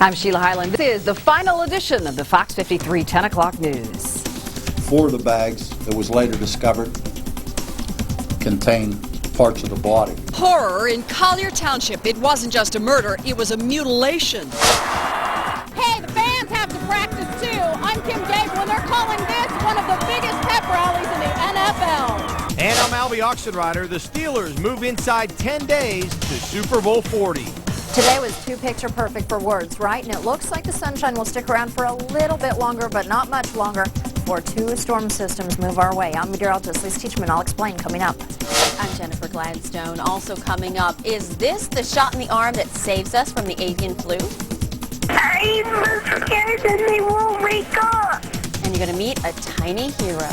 I'm Sheila Highland. This is the final edition of the Fox 53 10 o'clock news. 4 of the bags that was later discovered contained parts of the body. Horror in Collier Township. It wasn't just a murder, it was a mutilation. Hey, the fans have to practice too. I'm Kim Gable, and they're calling this one of the biggest pep rallies in the NFL. And I'm Albie Auction Rider. The Steelers move inside 10 days to Super Bowl 40. Today was too picture perfect for words, right? And it looks like the sunshine will stick around for a little bit longer, but not much longer, before 2 storm systems move our way. I'm meteorologist Lisa Teachman. I'll explain coming up. I'm Jennifer Gladstone. Also coming up, is this the shot in the arm that saves us from the avian flu? I'm scared that they won't wake up. And you're going to meet a tiny hero.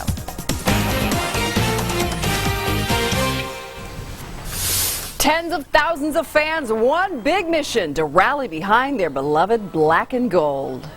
Tens of thousands of fans, one big mission to rally behind their beloved black and gold.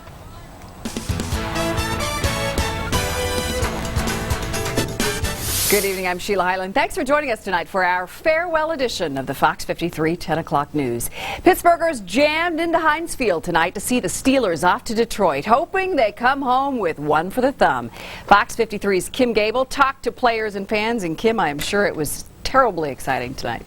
Good evening, I'm Sheila Highland. Thanks for joining us tonight for our farewell edition of the Fox 53 10 o'clock news. Pittsburghers jammed into Heinz Field tonight to see the Steelers off to Detroit, hoping they come home with one for the thumb. Fox 53's Kim Gable talked to players and fans, and Kim, I am sure it was terribly exciting tonight.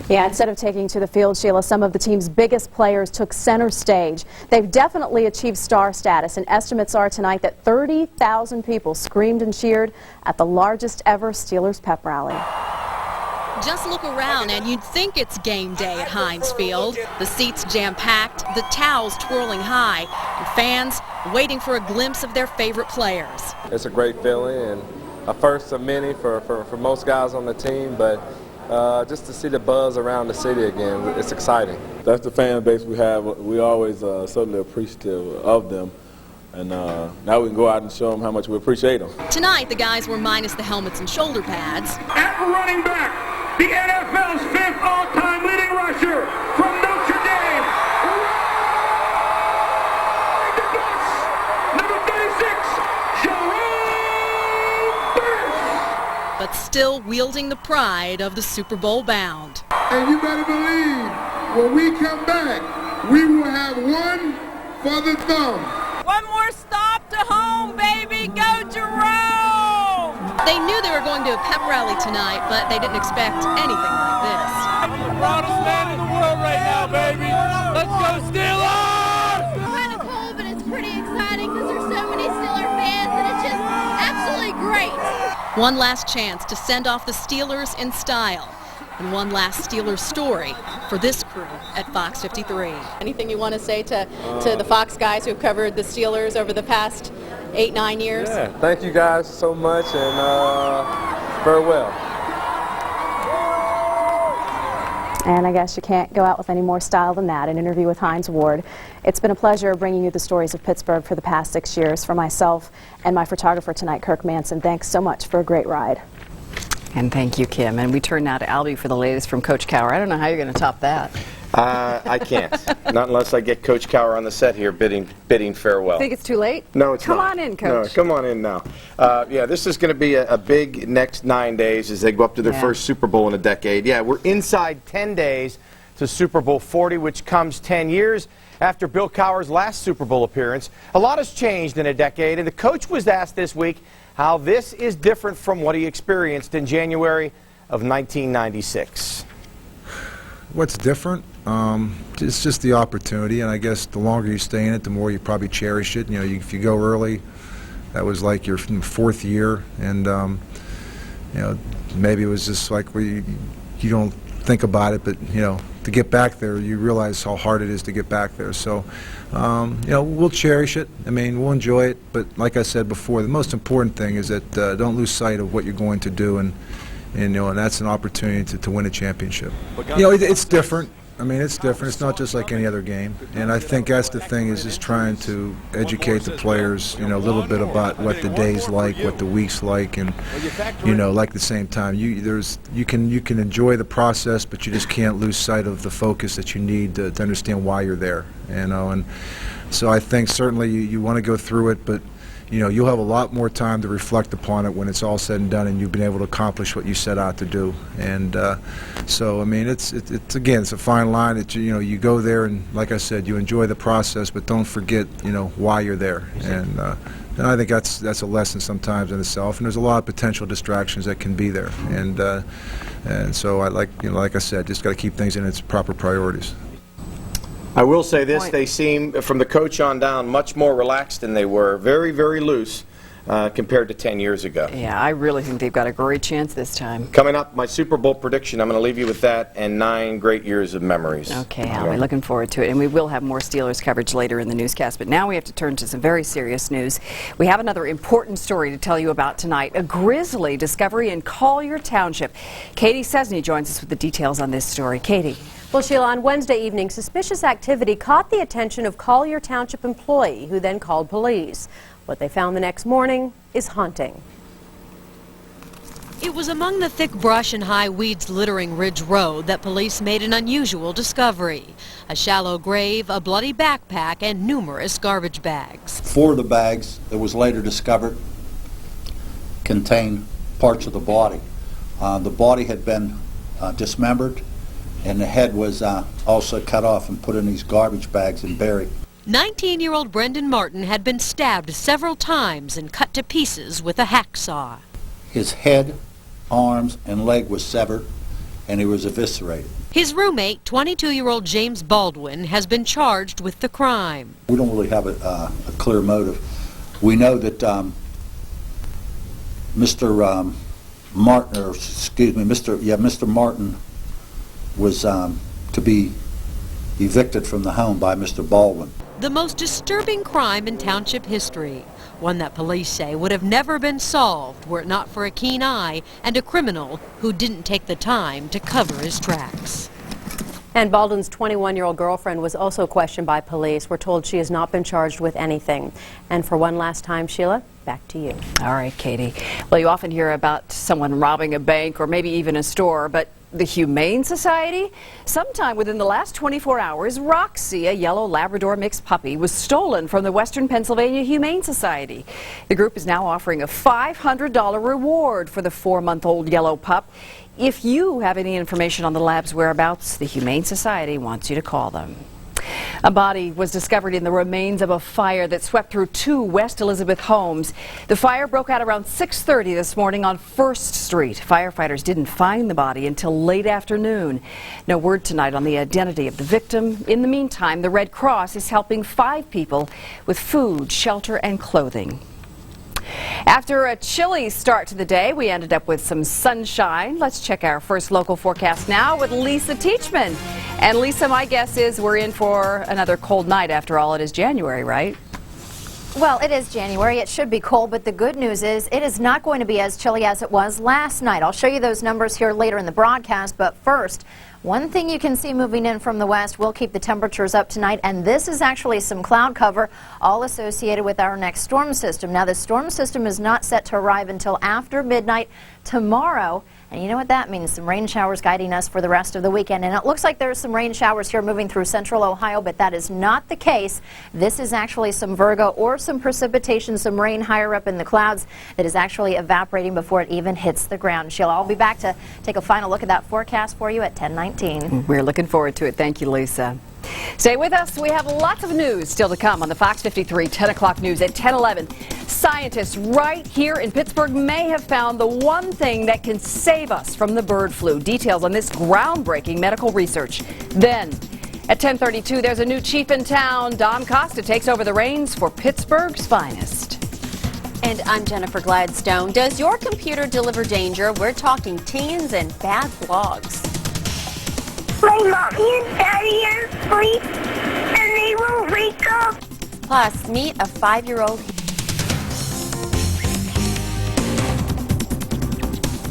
Yeah, instead of taking to the field, Sheila, some of the team's biggest players took center stage. They've definitely achieved star status, and estimates are tonight that 30,000 people screamed and cheered at the largest ever Steelers pep rally. Just look around and you'd think it's game day at Heinz Field. The seats jam-packed, the towels twirling high, and fans waiting for a glimpse of their favorite players. It's a great feeling, and a first of many for most guys on the team, but just to see the buzz around the city again, it's exciting. That's the fan base we have. We always certainly appreciative of them, and now we can go out and show them how much we appreciate them. Tonight, the guys were minus the helmets and shoulder pads. At running back, the NFL's 5th all-time leading rusher from Notre Dame, the bus, number 36, Jerome Burris. But still wielding the pride of the Super Bowl bound. And you better believe, when we come back, we will have one for the thumb. One more stop to home, baby. Go Jerome! They knew they were going to a pep rally tonight, but they didn't expect anything like this. I'm the proudest man in the world right now, baby. Let's go Steelers! It's kind of cold, but it's pretty exciting because there's so many Steeler fans, and it's just absolutely great. One last chance to send off the Steelers in style. And one last Steelers story for this crew at Fox 53. Anything you want to say to the Fox guys who've covered the Steelers over the past 8-9 years? Yeah, thank you guys so much, and farewell. And I guess you can't go out with any more style than that, an interview with Heinz Ward. It's been a pleasure bringing you the stories of Pittsburgh for the past 6 years. For myself and my photographer tonight, Kirk Manson, thanks so much for a great ride. And thank you, Kim. And we turn now to Albie for the latest from Coach Cowher. I don't know how you're going to top that. I can't. Not unless I get Coach Cowher on the set here bidding farewell. Think it's too late? No, it's not. Come on in, Coach. No, come on in now. Yeah, this is going to be a big next 9 days as they go up to their first Super Bowl in a decade. Yeah, we're inside 10 days to Super Bowl 40, which comes 10 years after Bill Cowher's last Super Bowl appearance. A lot has changed in a decade, and the coach was asked this week how this is different from what he experienced in January of 1996. What's different? It's just the opportunity, and I guess the longer you stay in it, the more you probably cherish it. You know, if you go early, that was like your 4th year, and you know, maybe it was just like where you don't think about it, but you know, to get back there, you realize how hard it is to get back there. So, you know, we'll cherish it. I mean, we'll enjoy it. But like I said before, the most important thing is that don't lose sight of what you're going to do, and you know, and that's an opportunity to win a championship. You know, it's different. I mean, it's different. It's not just like any other game. And I think that's the thing, is just trying to educate the players, you know, a little bit about what the day's like, what the week's like, and, you know, like the same time, you can enjoy the process, but you just can't lose sight of the focus that you need to understand why you're there, you know. And so I think certainly you want to go through it, but you know, you'll have a lot more time to reflect upon it when it's all said and done and you've been able to accomplish what you set out to do. And so, I mean, it's again, it's a fine line. That you know, you go there and, like I said, you enjoy the process, but don't forget, you know, why you're there. And I think that's a lesson sometimes in itself. And there's a lot of potential distractions that can be there. And so I like I said, just got to keep things in its proper priorities. I will say this, they seem, from the coach on down, much more relaxed than they were. Very, very loose compared to 10 years ago. Yeah, I really think they've got a great chance this time. Coming up, my Super Bowl prediction, I'm going to leave you with that, and 9 great years of memories. Okay, I'll be looking forward to it. And we will have more Steelers coverage later in the newscast. But now we have to turn to some very serious news. We have another important story to tell you about tonight. A grisly discovery in Collier Township. Katie Sesney joins us with the details on this story. Katie. Well, Sheila, on Wednesday evening, suspicious activity caught the attention of Collier Township employee who then called police. What they found the next morning is haunting. It was among the thick brush and high weeds littering Ridge Road that police made an unusual discovery. A shallow grave, a bloody backpack, and numerous garbage bags. 4 of the bags that was later discovered contained parts of the body. The body had been dismembered, and the head was also cut off and put in these garbage bags and buried. 19-year-old Brendan Martin had been stabbed several times and cut to pieces with a hacksaw. His head, arms, and leg was severed, and he was eviscerated. His roommate, 22-year-old James Baldwin, has been charged with the crime. We don't really have a clear motive. We know that Mr. Martin, or excuse me, Mr. Martin was to be evicted from the home by Mr. Baldwin. The most disturbing crime in township history. One that police say would have never been solved were it not for a keen eye and a criminal who didn't take the time to cover his tracks. And Baldwin's 21-year-old girlfriend was also questioned by police. We're told she has not been charged with anything. And for one last time, Sheila, back to you. All right, Katie. Well, you often hear about someone robbing a bank or maybe even a store, but the Humane Society? Sometime within the last 24 hours, Roxy, a yellow Labrador mixed puppy, was stolen from the Western Pennsylvania Humane Society. The group is now offering a $500 reward for the 4-month-old yellow pup. If you have any information on the lab's whereabouts, the Humane Society wants you to call them. A body was discovered in the remains of a fire that swept through 2 West Elizabeth homes. The fire broke out around 6:30 this morning on 1st Street. Firefighters didn't find the body until late afternoon. No word tonight on the identity of the victim. In the meantime, the Red Cross is helping 5 people with food, shelter, and clothing. After a chilly start to the day, we ended up with some sunshine. Let's check our first local forecast now with Lisa Teachman. And Lisa, my guess is we're in for another cold night. After all, it is January, right? Well, it is January. It should be cold, but the good news is it is not going to be as chilly as it was last night. I'll show you those numbers here later in the broadcast, but first, one thing you can see moving in from the west will keep the temperatures up tonight, and this is actually some cloud cover all associated with our next storm system. Now, the storm system is not set to arrive until after midnight tomorrow, and you know what that means, some rain showers guiding us for the rest of the weekend. And it looks like there's some rain showers here moving through central Ohio, but that is not the case. This is actually some Virgo or some precipitation, some rain higher up in the clouds that is actually evaporating before it even hits the ground. Sheila, I'll be back to take a final look at that forecast for you at 10:19. We're looking forward to it. Thank you, Lisa. Stay with us. We have lots of news still to come on the Fox 53 10 o'clock news at 10:11. Scientists right here in Pittsburgh may have found the one thing that can save us from the bird flu. Details on this groundbreaking medical research. Then, at 10:32, there's a new chief in town. Don Costa takes over the reins for Pittsburgh's finest. And I'm Jennifer Gladstone. Does your computer deliver danger? We're talking teens and bad blogs. My mommy and daddy are asleep, and they won't wake up. Plus, meet a 5-year-old.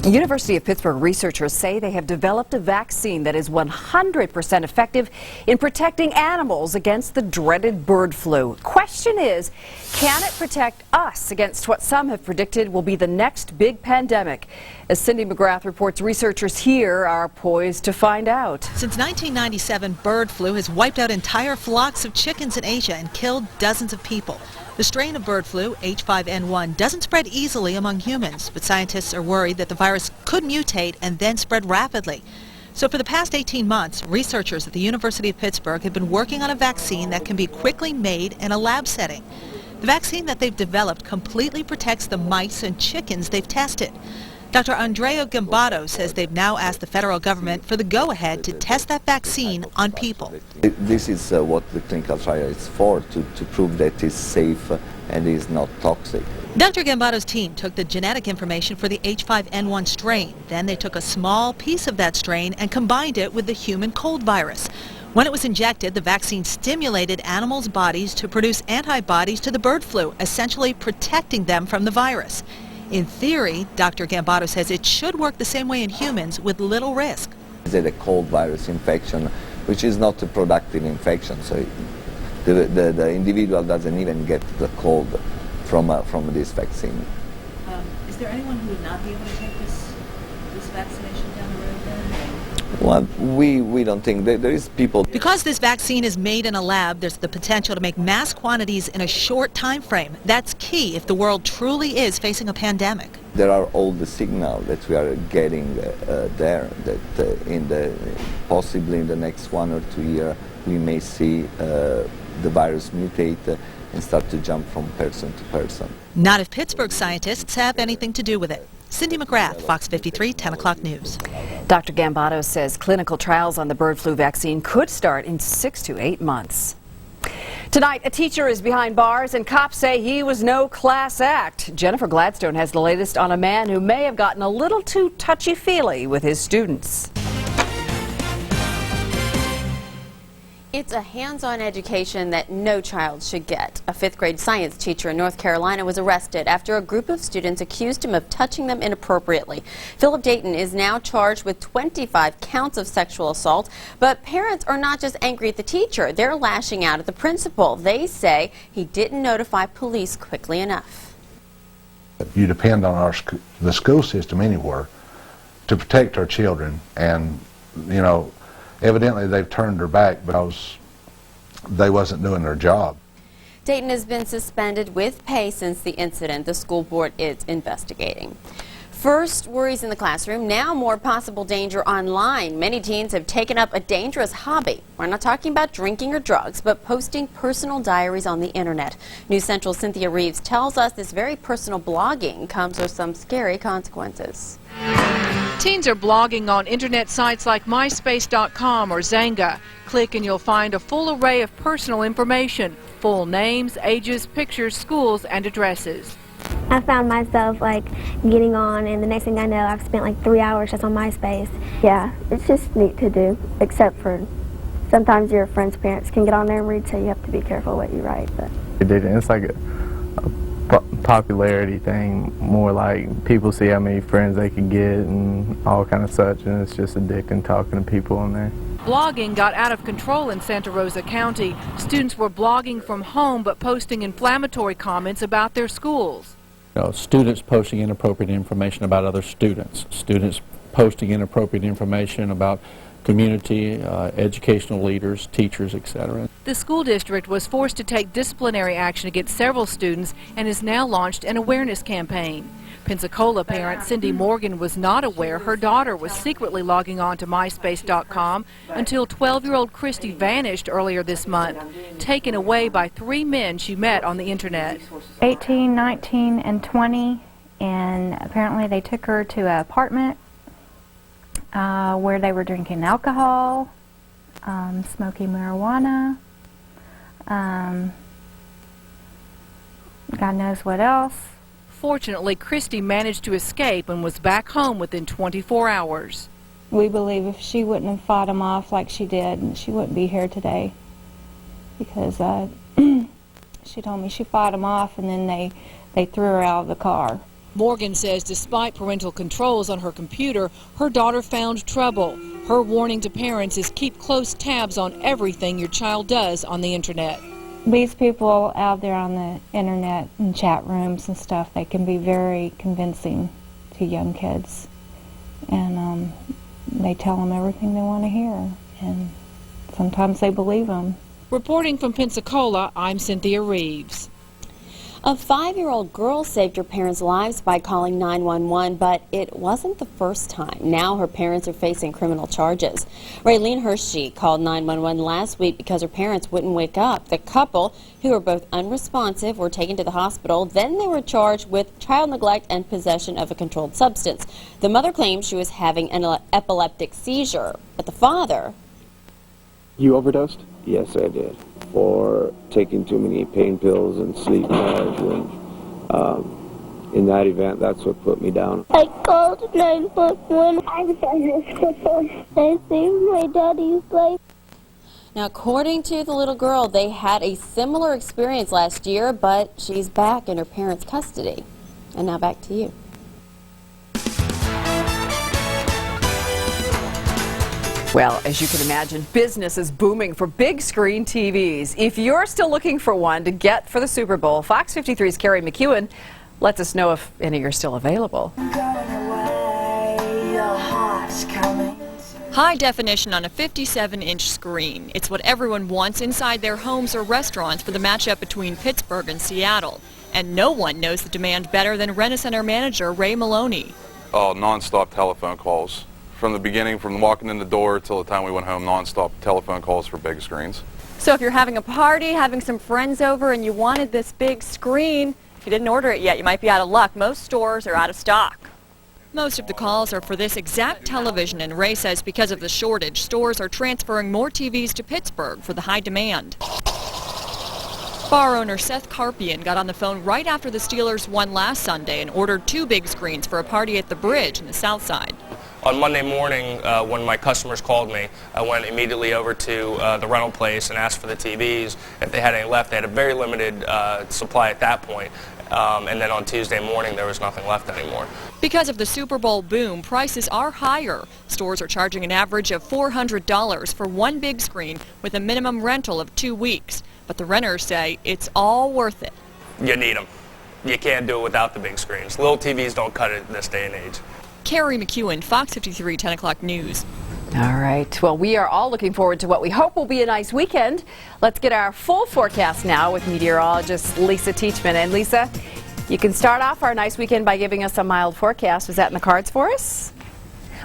University of Pittsburgh researchers say they have developed a vaccine that is 100% effective in protecting animals against the dreaded bird flu. Question is, can it protect us against what some have predicted will be the next big pandemic? As Cindy McGrath reports, researchers here are poised to find out. Since 1997, bird flu has wiped out entire flocks of chickens in Asia and killed dozens of people. The strain of bird flu, H5N1, doesn't spread easily among humans, but scientists are worried that the virus could mutate and then spread rapidly. So for the past 18 months, researchers at the University of Pittsburgh have been working on a vaccine that can be quickly made in a lab setting. The vaccine that they've developed completely protects the mice and chickens they've tested. Dr. Andrea Gambato says they've now asked the federal government for the go-ahead to test that vaccine on people. This is what the clinical trial is for, to prove that it's safe and is not toxic. Dr. Gambato's team took the genetic information for the H5N1 strain. Then they took a small piece of that strain and combined it with the human cold virus. When it was injected, the vaccine stimulated animals' bodies to produce antibodies to the bird flu, essentially protecting them from the virus. In theory, Dr. Gambato says it should work the same way in humans with little risk. It's a cold virus infection, which is not a productive infection, so the individual doesn't even get the cold from this vaccine. Is there anyone who would not be able to take this vaccination down the road then? Well, we don't think there is people. Because this vaccine is made in a lab, there's the potential to make mass quantities in a short time frame. That's key if the world truly is facing a pandemic. There are all the signals that we are getting there, that possibly in the next 1 or 2 years we may see the virus mutate and start to jump from person to person. Not if Pittsburgh scientists have anything to do with it. Cindy McGrath, Fox 53, 10 o'clock news. Dr. Gambato says clinical trials on the bird flu vaccine could start in 6 to 8 months. Tonight, a teacher is behind bars and cops say he was no class act. Jennifer Gladstone has the latest on a man who may have gotten a little too touchy-feely with his students. It's a hands-on education that no child should get. A 5th grade science teacher in North Carolina was arrested after a group of students accused him of touching them inappropriately. Philip Dayton is now charged with 25 counts of sexual assault, but parents are not just angry at the teacher, they're lashing out at the principal. They say he didn't notify police quickly enough. You depend on the school system anywhere to protect our children, and you know, evidently they've turned their back because they wasn't doing their job. Dayton has been suspended with pay since the incident. The school board is investigating. First, worries in the classroom, now more possible danger online. Many teens have taken up a dangerous hobby. We're not talking about drinking or drugs, but posting personal diaries on the internet. News Central's Cynthia Reeves tells us this very personal blogging comes with some scary consequences. Teens are blogging on internet sites like MySpace.com or Zanga. Click and you'll find a full array of personal information, full names, ages, pictures, schools, and addresses. I found myself like getting on, and the next thing I know, I've spent like 3 hours just on MySpace. Yeah, it's just neat to do, except for sometimes your friends' parents can get on there and read, so you have to be careful what you write. But it's like a popularity thing, more like people see how many friends they can get and all kind of such, and it's just addicting talking to people on there. Blogging got out of control in Santa Rosa County. Students were blogging from home but posting inflammatory comments about their schools. You know, students posting inappropriate information about other students, students posting inappropriate information about community, educational leaders, teachers, etc. The school district was forced to take disciplinary action against several students and has now launched an awareness campaign. Pensacola parent Cindy Morgan was not aware her daughter was secretly logging on to MySpace.com until 12-year-old Christy vanished earlier this month, taken away by 3 men she met on the internet. 18, 19, and 20, and apparently they took her to an apartment where they were drinking alcohol, smoking marijuana, God knows what else. Fortunately, Christy managed to escape and was back home within 24 hours. We believe if she wouldn't have fought him off like she did, she wouldn't be here today, because she told me she fought him off and then they threw her out of the car. Morgan says despite parental controls on her computer, her daughter found trouble. Her warning to parents is keep close tabs on everything your child does on the internet. These people out there on the internet and chat rooms and stuff, they can be very convincing to young kids. And they tell them everything they want to hear. And sometimes they believe them. Reporting from Pensacola, I'm Cynthia Reeves. A 5-year-old girl saved her parents' lives by calling 911, but it wasn't the first time. Now her parents are facing criminal charges. Raylene Hershey called 911 last week because her parents wouldn't wake up. The couple, who were both unresponsive, were taken to the hospital. Then they were charged with child neglect and possession of a controlled substance. The mother claims she was having an epileptic seizure, but the father... You overdosed? Yes, I did. For taking too many pain pills and sleep meds, and in that event, that's what put me down. I called 911. I saved my daddy's life. Now, according to the little girl, they had a similar experience last year, but she's back in her parents' custody. And now back to you. Well, as you can imagine, business is booming for big screen TVs. If you're still looking for one to get for the Super Bowl, Fox 53's Carrie McEwen lets us know if any are still available. High definition on a 57-inch screen. It's what everyone wants inside their homes or restaurants for the matchup between Pittsburgh and Seattle. And no one knows the demand better than Rent-A-Center manager Ray Maloney. Oh, non-stop telephone calls. From the beginning, from walking in the door till the time we went home, non-stop telephone calls for big screens. So if you're having a party, having some friends over, and you wanted this big screen, if you didn't order it yet, you might be out of luck. Most stores are out of stock. Most of the calls are for this exact television, and Ray says because of the shortage, stores are transferring more TVs to Pittsburgh for the high demand. Bar owner Seth Carpian got on the phone right after the Steelers won last Sunday and ordered 2 big screens for a party at the Bridge in the South Side. On Monday morning, when my customers called me, I went immediately over to the rental place and asked for the TVs. If they had any left, they had a very limited supply at that point. And then on Tuesday morning, there was nothing left anymore. Because of the Super Bowl boom, prices are higher. Stores are charging an average of $400 for one big screen with a minimum rental of 2 weeks. But the renters say it's all worth it. You need them. You can't do it without the big screens. Little TVs don't cut it in this day and age. Carrie McEwen, Fox 53 10 o'clock news. All right. Well, we are all looking forward to what we hope will be a nice weekend. Let's get our full forecast now with meteorologist Lisa Teachman. And Lisa, you can start off our nice weekend by giving us a mild forecast. Was that in the cards for us?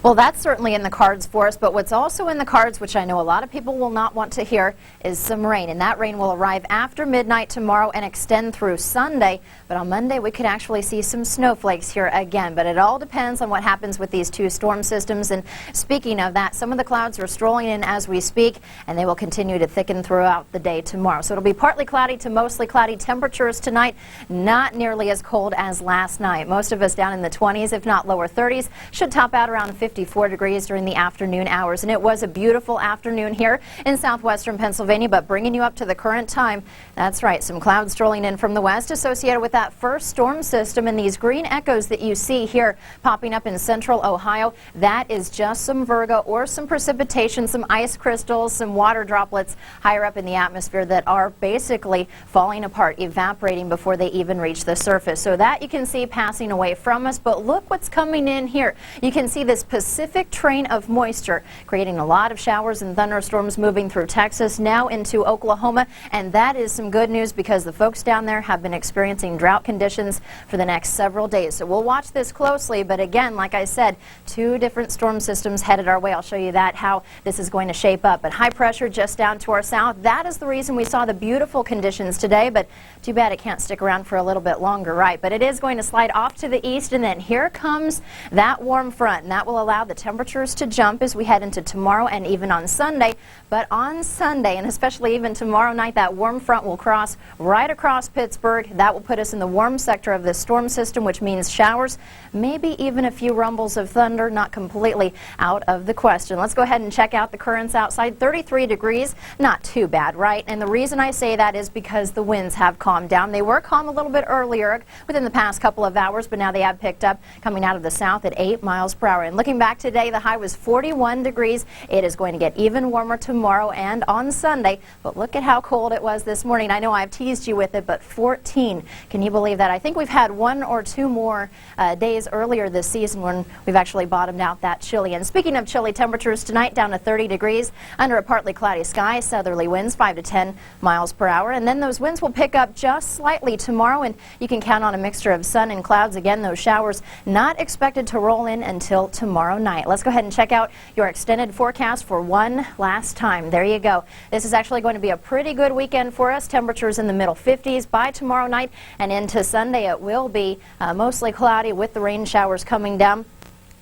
Well, that's certainly in the cards for us, but what's also in the cards, which I know a lot of people will not want to hear, is some rain. And that rain will arrive after midnight tomorrow and extend through Sunday. But on Monday, we could actually see some snowflakes here again. But it all depends on what happens with these 2 storm systems. And speaking of that, some of the clouds are strolling in as we speak, and they will continue to thicken throughout the day tomorrow. So it'll be partly cloudy to mostly cloudy temperatures tonight, not nearly as cold as last night. Most of us down in the 20s, if not lower 30s, should top out around 54 degrees during the afternoon hours. And it was a beautiful afternoon here in southwestern Pennsylvania, but bringing you up to the current time, that's right, some clouds strolling in from the west associated with that first storm system, and these green echoes that you see here popping up in central Ohio, that is just some virga or some precipitation, some ice crystals, some water droplets higher up in the atmosphere that are basically falling apart, evaporating before they even reach the surface. So that you can see passing away from us, but look what's coming in here. You can see this Pacific train of moisture creating a lot of showers and thunderstorms moving through Texas, now into Oklahoma, and that is some good news because the folks down there have been experiencing drought conditions for the next several days. So we'll watch this closely, but again, like I said, 2 different storm systems headed our way. I'll show you that, how this is going to shape up. But high pressure just down to our south, that is the reason we saw the beautiful conditions today, but too bad it can't stick around for a little bit longer, right? But it is going to slide off to the east, and then here comes that warm front, and that will allow the temperatures to jump as we head into tomorrow and even on Sunday. But on Sunday, and especially even tomorrow night, that warm front will cross right across Pittsburgh. That will put us in the warm sector of this storm system, which means showers, maybe even a few rumbles of thunder, not completely out of the question. Let's go ahead and check out the currents outside. 33 degrees, not too bad, right? And the reason I say that is because the winds have calmed down. They were calm a little bit earlier within the past couple of hours, but now they have picked up, coming out of the south at 8 miles per hour. And looking back today. The high was 41 degrees. It is going to get even warmer tomorrow and on Sunday. But look at how cold it was this morning. I know I've teased you with it, but 14. Can you believe that? I think we've had 1 or 2 more days earlier this season when we've actually bottomed out that chilly. And speaking of chilly temperatures, tonight down to 30 degrees under a partly cloudy sky, southerly winds 5 to 10 miles per hour. And then those winds will pick up just slightly tomorrow, and you can count on a mixture of sun and clouds. Again, those showers not expected to roll in until tomorrow night. Let's go ahead and check out your extended forecast for one last time. There you go. This is actually going to be a pretty good weekend for us. Temperatures in the middle 50s by tomorrow night, and into Sunday it will be mostly cloudy with the rain showers coming down.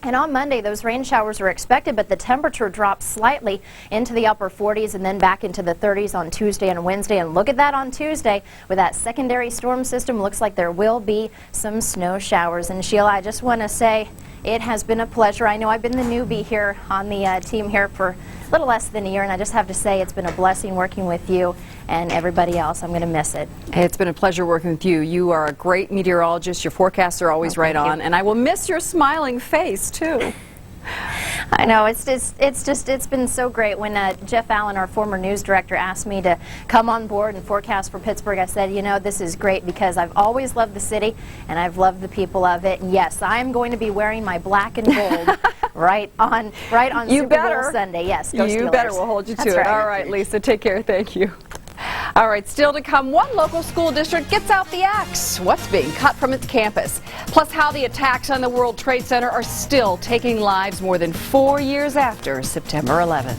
And on Monday, those rain showers are expected, but the temperature drops slightly into the upper 40s and then back into the 30s on Tuesday and Wednesday. And look at that on Tuesday with that secondary storm system. Looks like there will be some snow showers. And Sheila, I just want to say it has been a pleasure. I know I've been the newbie here on the team here for a little less than a year, and I just have to say it's been a blessing working with you and everybody else. I'm going to miss it. Hey, it's been a pleasure working with you. You are a great meteorologist. Your forecasts are always right on, and I will miss your smiling face too. I know, it's been so great. When Jeff Allen, our former news director, asked me to come on board and forecast for Pittsburgh, I said, you know, this is great because I've always loved the city and I've loved the people of it. And yes, I'm going to be wearing my black and gold right on Super Bowl Sunday. Yes, go You Steelers. better. We'll hold you to That's it. right. All right, Lisa, take care. Thank you. All right, still to come, one local school district gets out the axe. What's being cut from its campus? Plus how the attacks on the World Trade Center are still taking lives more than 4 years after September 11th.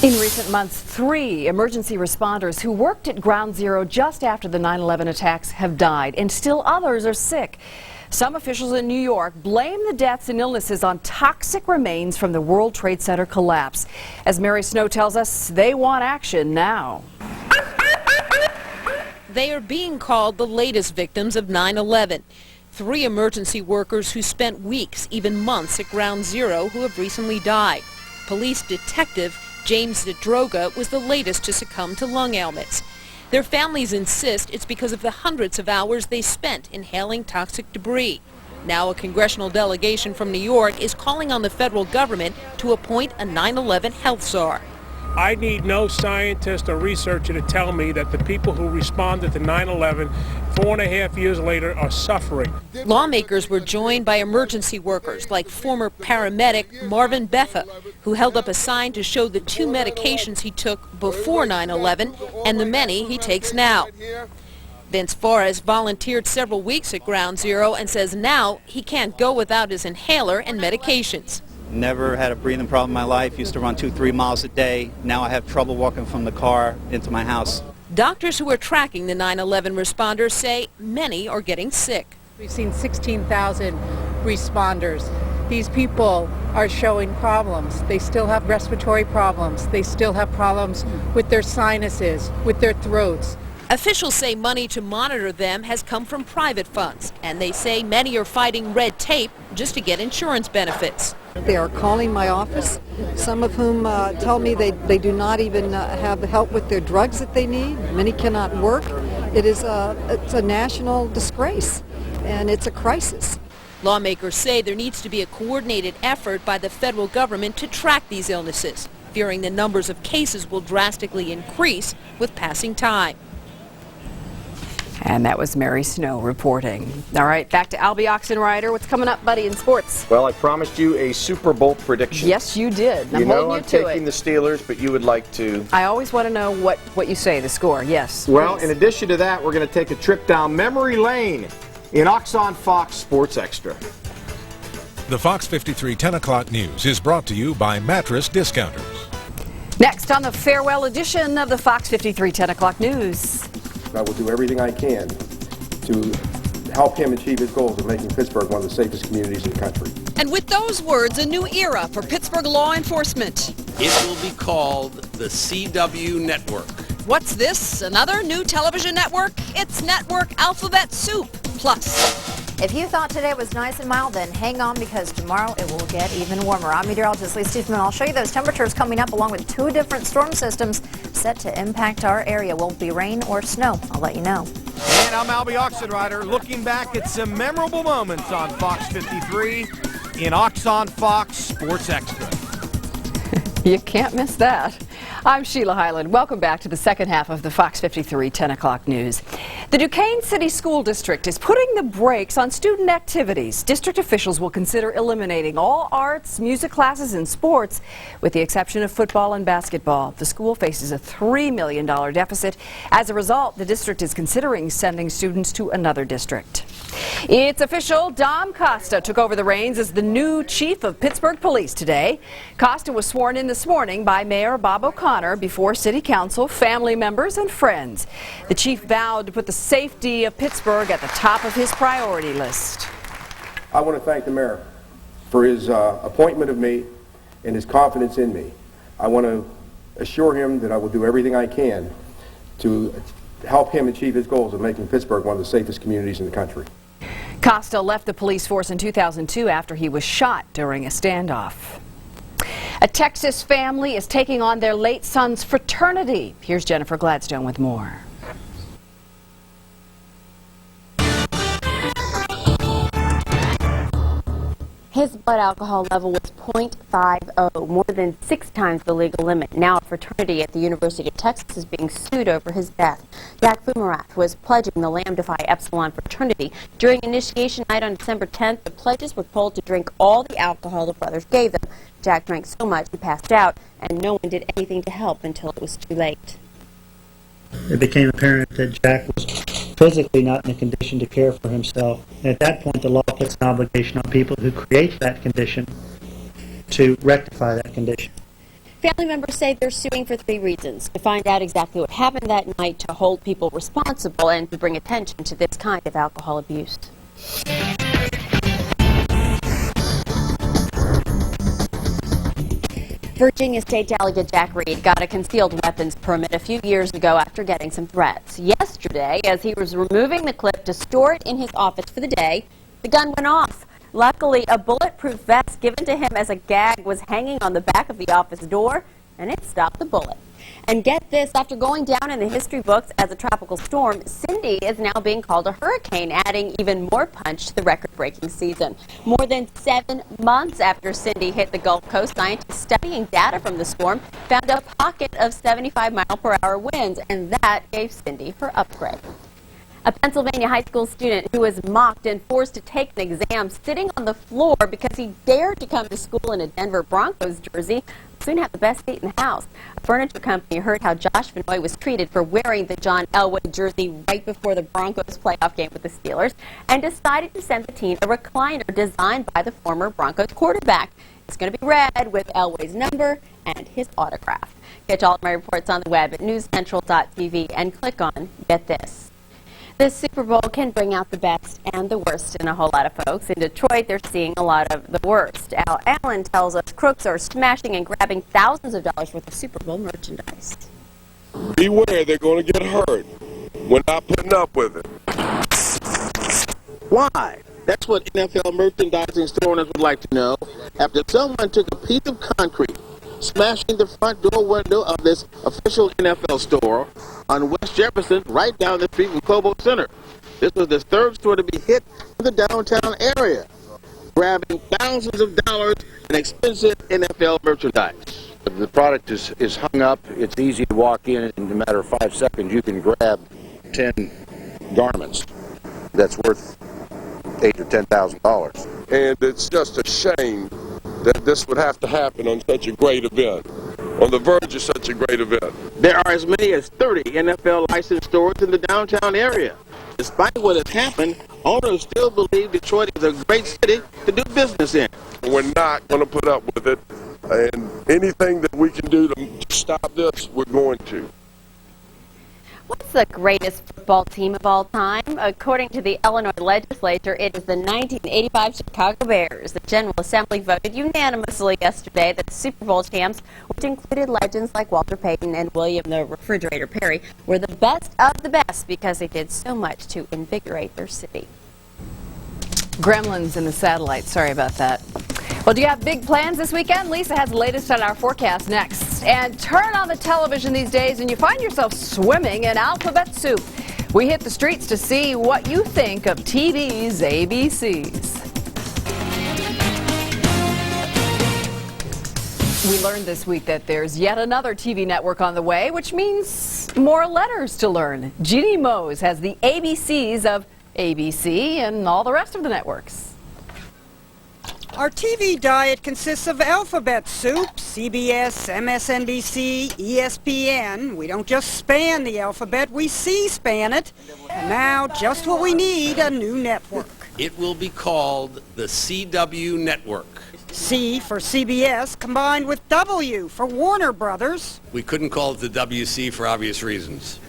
In recent months, 3 emergency responders who worked at Ground Zero just after the 9/11 attacks have died, and still others are sick. Some officials in New York blame the deaths and illnesses on toxic remains from the World Trade Center collapse. As Mary Snow tells us, they want action now. They are being called the latest victims of 9/11. 3 emergency workers who spent weeks, even months at Ground Zero who have recently died. Police detective James Zadroga was the latest to succumb to lung ailments. Their families insist it's because of the hundreds of hours they spent inhaling toxic debris. Now a congressional delegation from New York is calling on the federal government to appoint a 9/11 health czar. I need no scientist or researcher to tell me that the people who responded to 9/11 4.5 years later are suffering. Lawmakers were joined by emergency workers like former paramedic Marvin Betha, who held up a sign to show the 2 medications he took before 9/11 and the many he takes now. Vince Forrest volunteered several weeks at Ground Zero and says now he can't go without his inhaler and medications. Never had a breathing problem in my life. Used to run 2-3 miles a day. Now I have trouble walking from the car into my house. Doctors who are tracking the 9/11 responders say many are getting sick. We've seen 16,000 responders. These people are showing problems. They still have respiratory problems. They still have problems with their sinuses, with their throats. Officials say money to monitor them has come from private funds, and they say many are fighting red tape just to get insurance benefits. They are calling my office, some of whom tell me they do not even have help with their drugs that they need. Many cannot work. It's a national disgrace, and it's a crisis. Lawmakers say there needs to be a coordinated effort by the federal government to track these illnesses, fearing the numbers of cases will drastically increase with passing time. And that was Mary Snow reporting. All right, back to Albie Oxenrider. What's coming up, buddy, in sports? Well, I promised you a Super Bowl prediction. Yes, you did. You know I'm taking the Steelers, but you would like to. I always want to know what you say, the score. Yes. Well, please. in addition to that, we're going to take a trip down memory lane in Oxon Fox Sports Extra. The Fox 53 10 o'clock news is brought to you by Mattress Discounters. Next on the farewell edition of the Fox 53 10 o'clock news. I will do everything I can to help him achieve his goals of making Pittsburgh one of the safest communities in the country. And with those words, a new era for Pittsburgh law enforcement. It will be called the CW Network. What's this? Another new television network? It's Network Alphabet Soup Plus. If you thought today was nice and mild, then hang on because tomorrow it will get even warmer. I'm meteorologist Lee Stephen. I'll show you those temperatures coming up along with 2 different storm systems set to impact our area. Will it be rain or snow? I'll let you know. And I'm Albie Oxenrider, looking back at some memorable moments on Fox 53 in Oxon Fox Sports Extra. You can't miss that. I'm Sheila Hyland. Welcome back to the second half of the Fox 53 10 o'clock news. The Duquesne City School District is putting the brakes on student activities. District officials will consider eliminating all arts, music classes, and sports, with the exception of football and basketball. The school faces a $3 million deficit. As a result, the district is considering sending students to another district. It's official. Dom Costa took over the reins as the new chief of Pittsburgh Police today. Costa was sworn in this morning by Mayor Bob O'Connor before City Council, family members, and friends. The chief vowed to put the safety of Pittsburgh at the top of his priority list. I want to thank the mayor for his appointment of me and his confidence in me. I want to assure him that I will do everything I can to help him achieve his goals of making Pittsburgh one of the safest communities in the country. Costa left the police force in 2002 after he was shot during a standoff. A Texas family is taking on their late son's fraternity. Here's Jennifer Gladstone with more. His blood alcohol level was 0.50, more than 6 times the legal limit. Now a fraternity at the University of Texas is being sued over his death. Jack Fumarath was pledging the Lambda Phi Epsilon fraternity. During initiation night on December 10th, the pledges were told to drink all the alcohol the brothers gave them. Jack drank so much he passed out, and no one did anything to help until it was too late. It became apparent that Jack was physically not in a condition to care for himself. And at that point, the law puts an obligation on people who create that condition to rectify that condition. Family members say they're suing for 3 reasons: to find out exactly what happened that night, to hold people responsible, and to bring attention to this kind of alcohol abuse. Virginia State Delegate Jack Reed got a concealed weapons permit a few years ago after getting some threats. Yesterday, as he was removing the clip to store it in his office for the day, the gun went off. Luckily, a bulletproof vest given to him as a gag was hanging on the back of the office door, and it stopped the bullet. And get this, after going down in the history books as a tropical storm, Cindy is now being called a hurricane, adding even more punch to the record-breaking season. More than 7 months after Cindy hit the Gulf Coast, scientists studying data from the storm found a pocket of 75-mile-per-hour winds, and that gave Cindy her upgrade. A Pennsylvania high school student who was mocked and forced to take an exam sitting on the floor because he dared to come to school in a Denver Broncos jersey soon have the best seat in the house. A furniture company heard how Josh Vinoy was treated for wearing the John Elway jersey right before the Broncos playoff game with the Steelers and decided to send the team a recliner designed by the former Broncos quarterback. It's going to be red with Elway's number and his autograph. Catch all of my reports on the web at newscentral.tv and click on Get This. The Super Bowl can bring out the best and the worst in a whole lot of folks. In Detroit, they're seeing a lot of the worst. Al Allen tells us crooks are smashing and grabbing thousands of dollars worth of Super Bowl merchandise. Beware, they're going to get hurt. We're not putting up with it. Why? That's what NFL merchandising store owners would like to know. After someone took a piece of concrete, smashing the front door window of this official NFL store on West Jefferson, right down the street from Cobo Center. This was the 3rd store to be hit in the downtown area, grabbing thousands of dollars in expensive NFL merchandise. The product is hung up. It's easy to walk in. In a matter of 5 seconds, you can grab 10 garments that's worth $8,000 or $10,000. And it's just a shame that this would have to happen on such a great event, on the verge of such a great event. There are as many as 30 NFL licensed stores in the downtown area. Despite what has happened, owners still believe Detroit is a great city to do business in. We're not going to put up with it, and anything that we can do to stop this, we're going to. What's the greatest football team of all time? According to the Illinois legislature, it is the 1985 Chicago Bears. The General Assembly voted unanimously yesterday that the Super Bowl champs, which included legends like Walter Payton and William the Refrigerator Perry, were the best of the best because they did so much to invigorate their city. Gremlins in the satellite. Sorry about that. Well, do you have big plans this weekend? Lisa has the latest on our forecast next. And turn on the television these days and you find yourself swimming in alphabet soup. We hit the streets to see what you think of TV's ABCs. We learned this week that there's yet another TV network on the way, which means more letters to learn. Jeannie Mose has the ABCs of ABC and all the rest of the networks. Our TV diet consists of alphabet soup, CBS, MSNBC, ESPN. We don't just span the alphabet, we C-span it. And now, just what we need, a new network. It will be called the CW Network. C for CBS combined with W for Warner Brothers. We couldn't call it the WC for obvious reasons.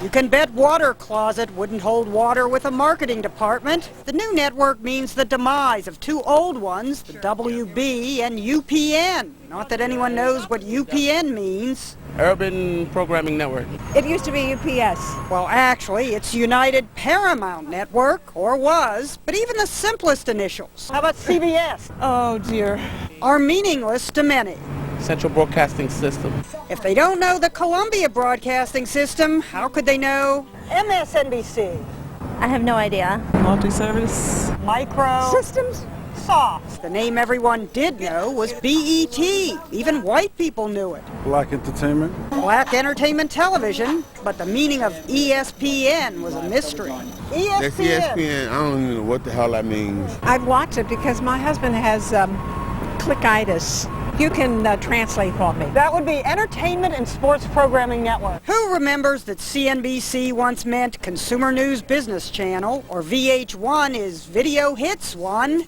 You can bet Water Closet wouldn't hold water with a marketing department. The new network means the demise of two old ones, the WB and UPN. Not that anyone knows what UPN means. Urban Programming Network. It used to be UPS. Well, actually, it's United Paramount Network, or was, but even the simplest initials. How about CBS? Oh dear. Are meaningless to many. Central Broadcasting System. If they don't know the Columbia Broadcasting System, how could they know MSNBC? I have no idea. Multi-service. Micro. Systems? Soft. The name everyone did know was BET. Even white people knew it. Black Entertainment. Black Entertainment Television, but the meaning of ESPN was a mystery. That's ESPN. I don't even know what the hell that means. I've watched it because my husband has clickitis. You can translate for me. That would be Entertainment and Sports Programming Network. Who remembers that CNBC once meant Consumer News Business Channel, or VH1 is Video Hits 1?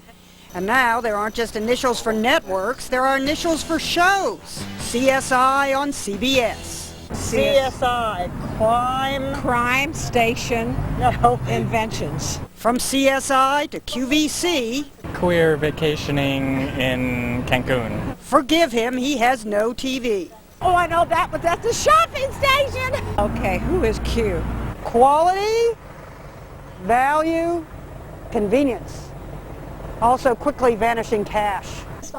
And now there aren't just initials for networks, there are initials for shows. CSI on CBS. CSI, Crime Station, Inventions. From CSI to QVC. Queer vacationing in Cancun. Forgive him, he has no TV. Oh, I know that, but that's the shopping station. Okay, who is Q? Quality, value, convenience. Also quickly vanishing cash.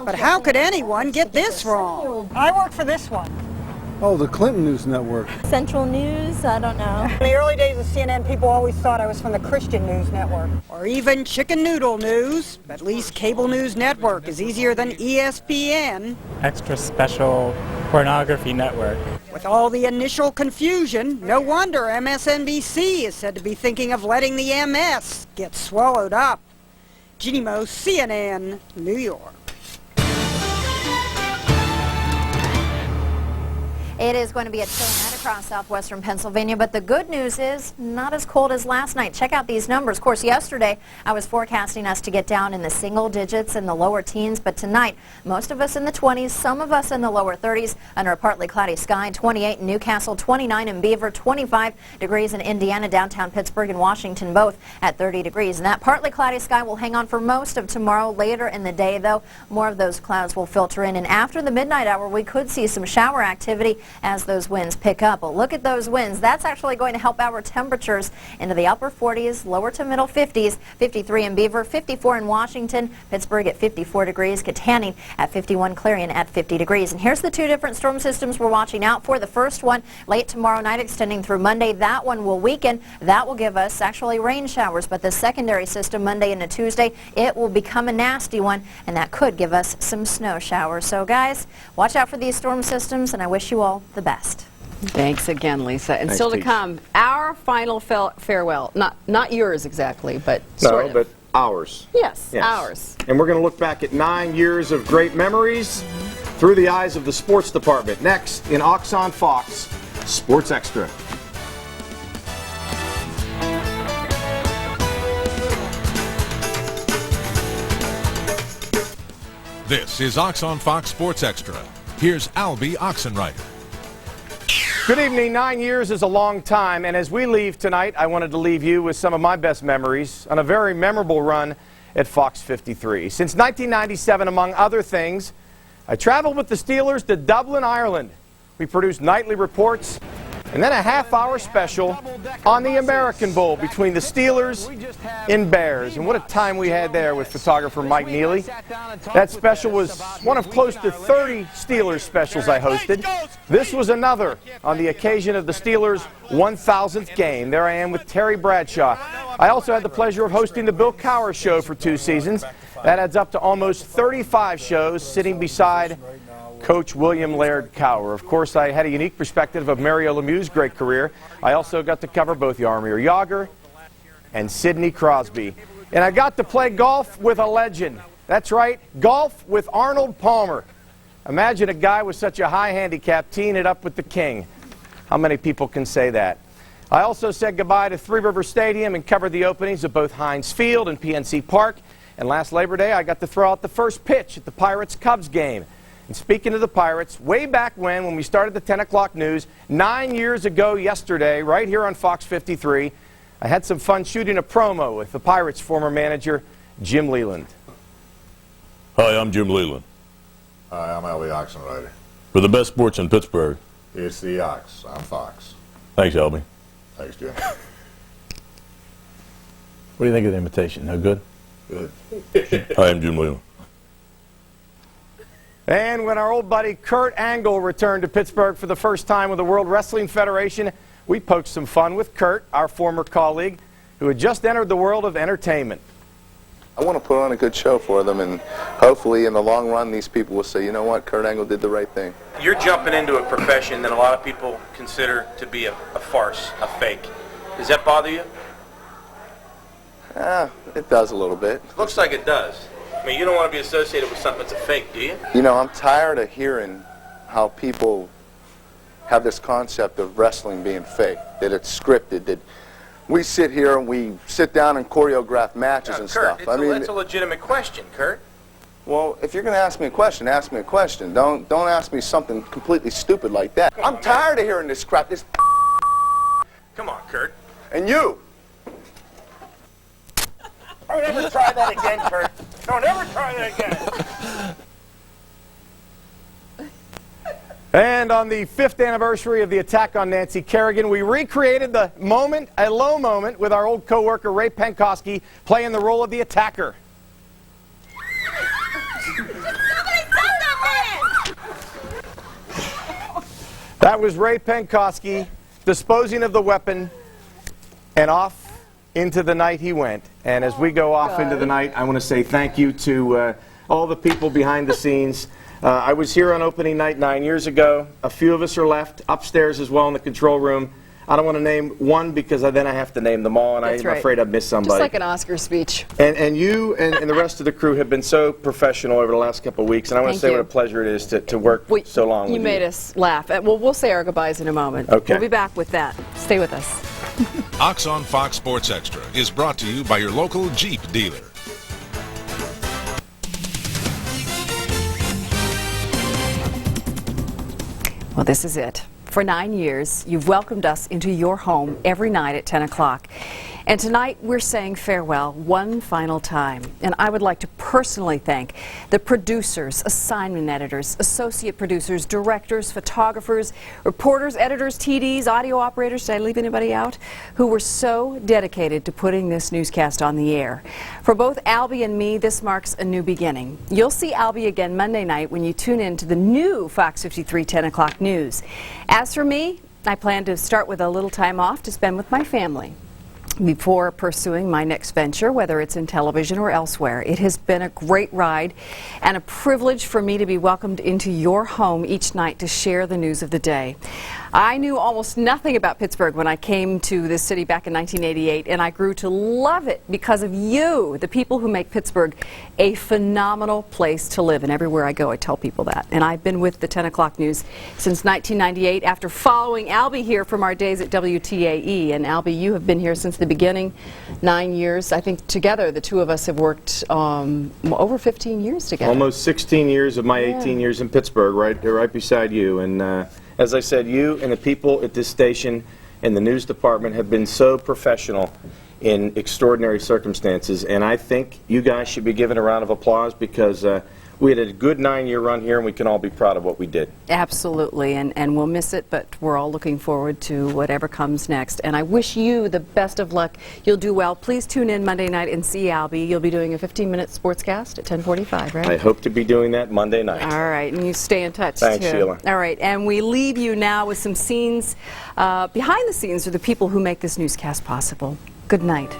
But how could anyone get this wrong? I work for this one. Oh, the Clinton News Network. Central News? I don't know. In the early days of CNN, people always thought I was from the Christian News Network. Or even Chicken Noodle News. At least Cable News Network is easier than ESPN. Extra Special Pornography Network. With all the initial confusion, no wonder MSNBC is said to be thinking of letting the MS get swallowed up. Jeannie Mose, CNN, New York. It is going to be a chilly night across southwestern Pennsylvania, but the good news is not as cold as last night. Check out these numbers. Of course, yesterday I was forecasting us to get down in the single digits and the lower teens, but tonight most of us in the 20s, some of us in the lower 30s under a partly cloudy sky. 28 in Newcastle, 29 in Beaver, 25 degrees in Indiana, downtown Pittsburgh and Washington both at 30 degrees. And that partly cloudy sky will hang on for most of tomorrow. Later in the day, though, more of those clouds will filter in, and after the midnight hour we could see some shower activity as those winds pick up. But look at those winds. That's actually going to help our temperatures into the upper 40s, lower to middle 50s, 53 in Beaver, 54 in Washington, Pittsburgh at 54 degrees, Kittanning at 51, Clarion at 50 degrees. And here's the two different storm systems we're watching out for. The first one late tomorrow night extending through Monday. That one will weaken. That will give us actually rain showers. But the secondary system Monday into Tuesday, it will become a nasty one, and that could give us some snow showers. So guys, watch out for these storm systems, and I wish you all the best. Thanks again, Lisa. And Thanks, still to Pete. come, our final farewell. Not yours exactly, but sort of. but ours. Yes, ours. And we're going to look back at 9 years of great memories through the eyes of the sports department. Next, in Ox on Fox, Sports Extra. This is Ox on Fox Sports Extra. Here's Albie Oxenreiter. Good evening. 9 years is a long time, and as we leave tonight, I wanted to leave you with some of my best memories on a very memorable run at Fox 53. Since 1997, among other things, I traveled with the Steelers to Dublin, Ireland. We produced nightly reports And then a half-hour special on the American Bowl between the Steelers and Bears. And what a time we had there with photographer Mike Neely. That special was one of close to 30 Steelers specials I hosted. This was another on the occasion of the Steelers' 1,000th game. There I am with Terry Bradshaw. I also had the pleasure of hosting the Bill Cowher Show for 2 seasons. That adds up to almost 35 shows sitting beside Coach William Laird Cowher. Of course, I had a unique perspective of Mario Lemieux's great career. I also got to cover both Jaromir Jagr and Sidney Crosby. And I got to play golf with a legend. That's right, golf with Arnold Palmer. Imagine a guy with such a high handicap teeing it up with the king. How many people can say that? I also said goodbye to Three River Stadium and covered the openings of both Heinz Field and PNC Park. And last Labor Day, I got to throw out the first pitch at the Pirates-Cubs game. And speaking of the Pirates, way back when we started the 10 o'clock news, 9 years ago yesterday, right here on Fox 53, I had some fun shooting a promo with the Pirates' former manager, Jim Leyland. Hi, I'm Jim Leyland. Hi, I'm Albie Oxenrider. For the best sports in Pittsburgh. It's the Ox. I'm Fox. Thanks, Albie. Thanks, Jim. What do you think of the invitation? No good? Good. Hi, I'm Jim Leyland. And when our old buddy Kurt Angle returned to Pittsburgh for the first time with the World Wrestling Federation, we poked some fun with Kurt, our former colleague, who had just entered the world of entertainment. I want to put on a good show for them, and hopefully in the long run these people will say, you know what, Kurt Angle did the right thing. You're jumping into a profession that a lot of people consider to be a farce, a fake. Does that bother you? It does a little bit. Looks like it does. I mean, you don't want to be associated with something that's a fake, do you? You know, I'm tired of hearing how people have this concept of wrestling being fake, that it's scripted, that we sit here and we sit down and choreograph matches and Kurt, stuff. it's a legitimate question, Kurt. Well, if you're going to ask me a question, ask me a question. Don't ask me something completely stupid like that. I'm tired of hearing this crap. This. Come on, Kurt. And you. Don't ever try that again, Kurt. Don't ever try that again. And on the 5th anniversary of the attack on Nancy Kerrigan, we recreated the moment, a low moment, with our old co-worker Ray Penkoski playing the role of the attacker. That was Ray Penkoski disposing of the weapon, and off into the night he went. And as we go off into the night, I want to say thank you to all the people behind the scenes. I was here on opening night 9 years ago. A few of us are left upstairs as well in the control room. I don't want to name one because then I have to name them all, and I'm afraid I've missed somebody. Just like an Oscar speech. And you and the rest of the crew have been so professional over the last couple of weeks, and I want to say what a pleasure it is to work so long with you. You made us laugh. Well, we'll say our goodbyes in a moment. Okay. We'll be back with that. Stay with us. Ox on Fox Sports Extra is brought to you by your local Jeep dealer. Well, this is it. For 9 years, you've welcomed us into your home every night at 10 o'clock. And tonight, we're saying farewell one final time. And I would like to personally thank the producers, assignment editors, associate producers, directors, photographers, reporters, editors, TDs, audio operators, did I leave anybody out? Who were so dedicated to putting this newscast on the air. For both Albie and me, this marks a new beginning. You'll see Albie again Monday night when you tune in to the new Fox 53 10 o'clock news. As for me, I plan to start with a little time off to spend with my family before pursuing my next venture, whether it's in television or elsewhere. It has been a great ride and a privilege for me to be welcomed into your home each night to share the news of the day. I knew almost nothing about Pittsburgh when I came to this city back in 1988, and I grew to love it because of you, the people who make Pittsburgh a phenomenal place to live. And everywhere I go, I tell people that. And I've been with the 10 o'clock news since 1998 after following Albie here from our days at WTAE. And Albie, you have been here since the beginning, 9 years. I think together the two of us have worked over 15 years together. Almost 16 years of my 18 years in Pittsburgh, right beside you. And as I said, you and the people at this station and the news department have been so professional in extraordinary circumstances, and I think you guys should be given a round of applause because we had a good 9-year run here, and we can all be proud of what we did. Absolutely, and we'll miss it, but we're all looking forward to whatever comes next. And I wish you the best of luck. You'll do well. Please tune in Monday night and see Albie. You'll be doing a 15-minute sportscast at 10:45, right? I hope to be doing that Monday night. All right, and you stay in touch, Thanks, too. Sheila. All right, and we leave you now with some scenes behind the scenes of the people who make this newscast possible. Good night.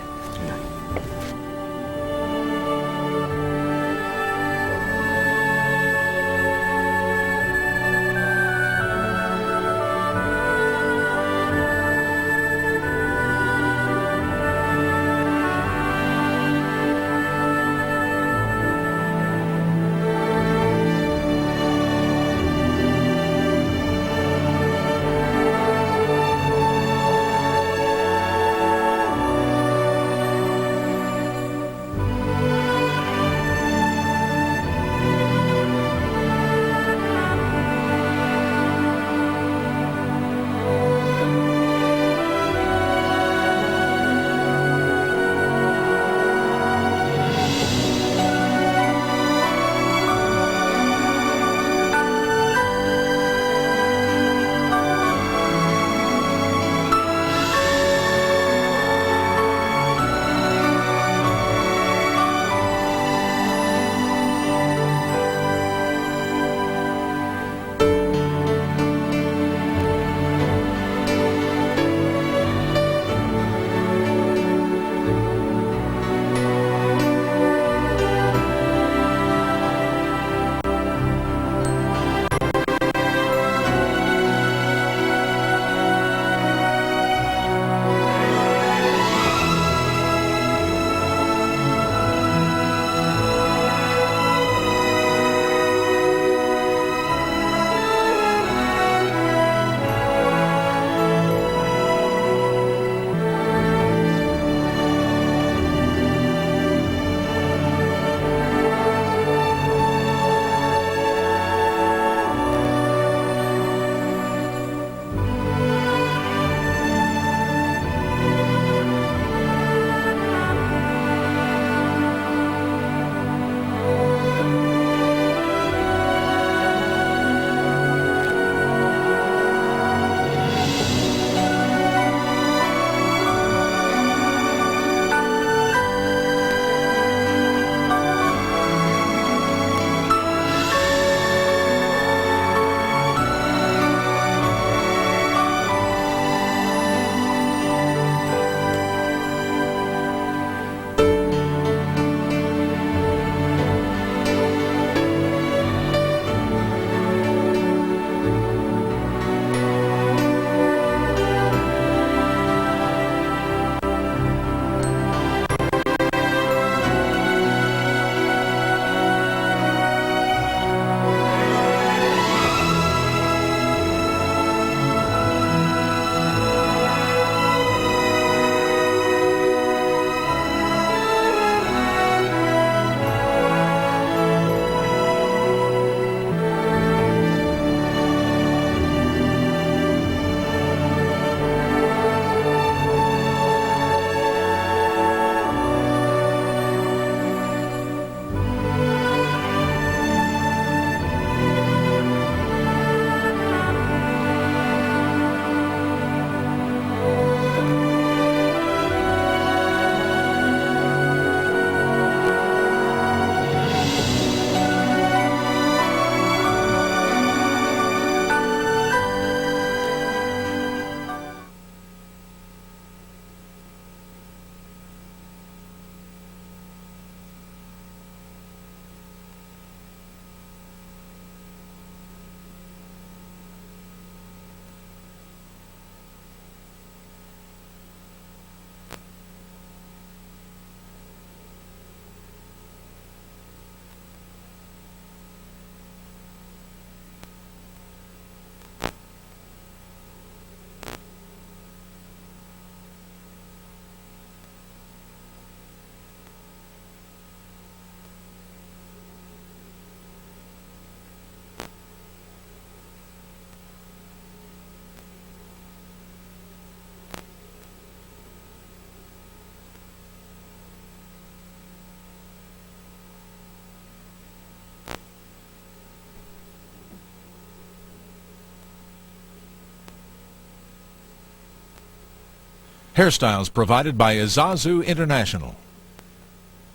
Hairstyles provided by Izazu International.